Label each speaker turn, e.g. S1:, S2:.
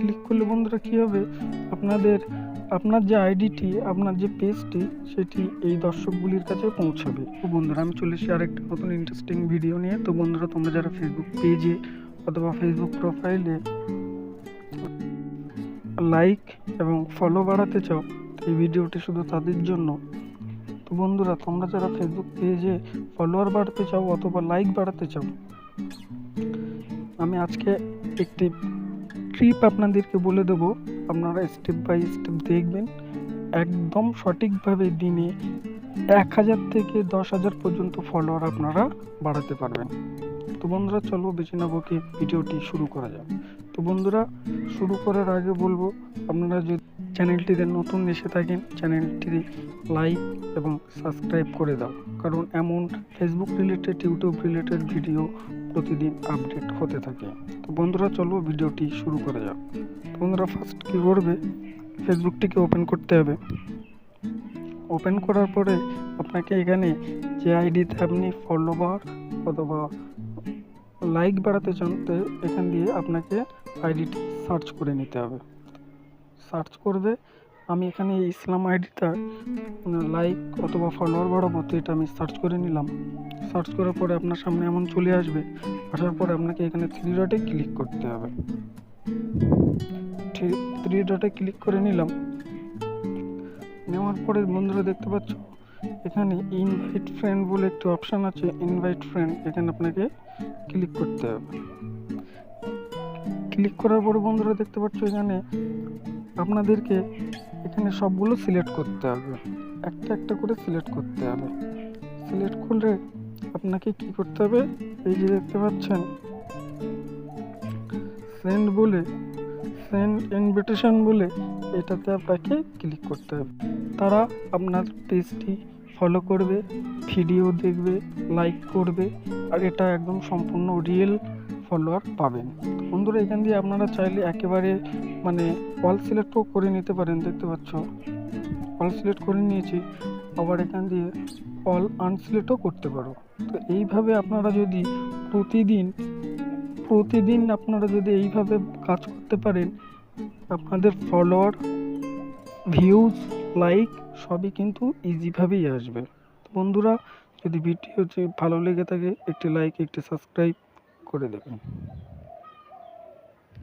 S1: Click করলে বন্ধুরা কী হবে, আপনার যে আইডিটি, আপনার যে পেজটি, সেটি এই দর্শকগুলির কাছে পৌঁছাবে। তো বন্ধুরা আমি চলে এসেছি আরেকটা নতুন ইন্টারেস্টিং ভিডিও নিয়ে। তো বন্ধুরা তোমরা যারা ফেসবুক পেজে অথবা ফেসবুক প্রোফাইলে লাইক এবং ফলো বাড়াতে চাও, এই ভিডিওটি শুধু তাদের জন্য। তো বন্ধুরা তোমরা যারা ফেসবুক পেজে ফলোয়ার বাড়াতে চাও অথবা লাইক বাড়াতে চাও, আমি আজকে একটি ট্রিপ আপনাদেরকে বলে দেবো। আপনারা স্টেপ বাই স্টেপ দেখবেন, একদম সঠিকভাবে দিনে 1000 থেকে 10,000 পর্যন্ত ফলোয়ার আপনারা বাড়াতে পারবেন। তো বন্ধুরা চলো বেশি না বকে ভিডিওটি শুরু করা যাক। তো বন্ধুরা শুরু করার আগে বলবো, আপনারা যদি চ্যানেলটিতে নতুন এসে থাকেন, চ্যানেলটি লাইক এবং সাবস্ক্রাইব করে দাও, কারণ এমন Facebook related, YouTube related video প্রতিদিন আপডেট হতে থাকে। তো বন্ধুরা চলো ভিডিওটি শুরু করা যাক। তো বন্ধুরা ফার্স্ট কী করবে, ফেসবুকটিকে ওপেন করতে হবে। ওপেন করার পরে আপনাকে এখানে যে আইডিতে আপনি ফলোয়ার অথবা লাইক বাড়াতে চান, তো এখান দিয়ে আপনাকে আইডিটি সার্চ করে নিতে হবে। সার্চ করবে, আমি এখানে ইসলাম আইডিটা লাইক অথবা ফলোয়ার বাড়াবো, তো এটা আমি সার্চ করে নিলাম। সার্চ করার পরে আপনার সামনে এমন চলে আসবে। আসার পরে আপনাকে এখানে 3 ডটে ক্লিক করতে হবে। 3 ডটে ক্লিক করে নিলাম। নেওয়ার পরে বন্ধুরা দেখতে পাচ্ছ এখানে ইনভাইট ফ্রেন্ড বলে একটি অপশান আছে। ইনভাইট ফ্রেন্ড, এখানে আপনাকে ক্লিক করতে হবে। ক্লিক করার পরে বন্ধুরা দেখতে পাচ্ছ এখানে আপনাদেরকে এখানে সবগুলো সিলেক্ট করতে হবে, একটা একটা করে সিলেক্ট করতে হবে। সিলেক্ট করলে আপনাকে কি করতে হবে, এই যে দেখতে পাচ্ছেন সেন্ড ইনভিটেশন বলে, এটাতে আপনাকে ক্লিক করতে হবে। তারা আপনার পেজটি ফলো করবে, ভিডিও দেখবে, লাইক করবে, আর এটা একদম সম্পূর্ণ রিয়েল ফলোয়ার পাবেন। বন্ধুরা এখান দিয়ে আপনারা চাইলে একেবারে অল সিলেক্টও করে নিতে পারেন। দেখতে পাচ্ছ অল সিলেক্ট করে নিয়েছি, আবার এখান দিয়ে অল আনসিলেক্টও করতে পারো। তো এইভাবে আপনারা যদি প্রতিদিন আপনারা যদি এইভাবে কাজ করতে পারেন, আপনাদের ফলোয়ার, ভিউজ, লাইক সবই কিন্তু ইজিভাবেই আসবে। বন্ধুরা যদি ভিডিও ভালো লেগে থাকে, একটি লাইক, একটি সাবস্ক্রাইব করে দেবেন।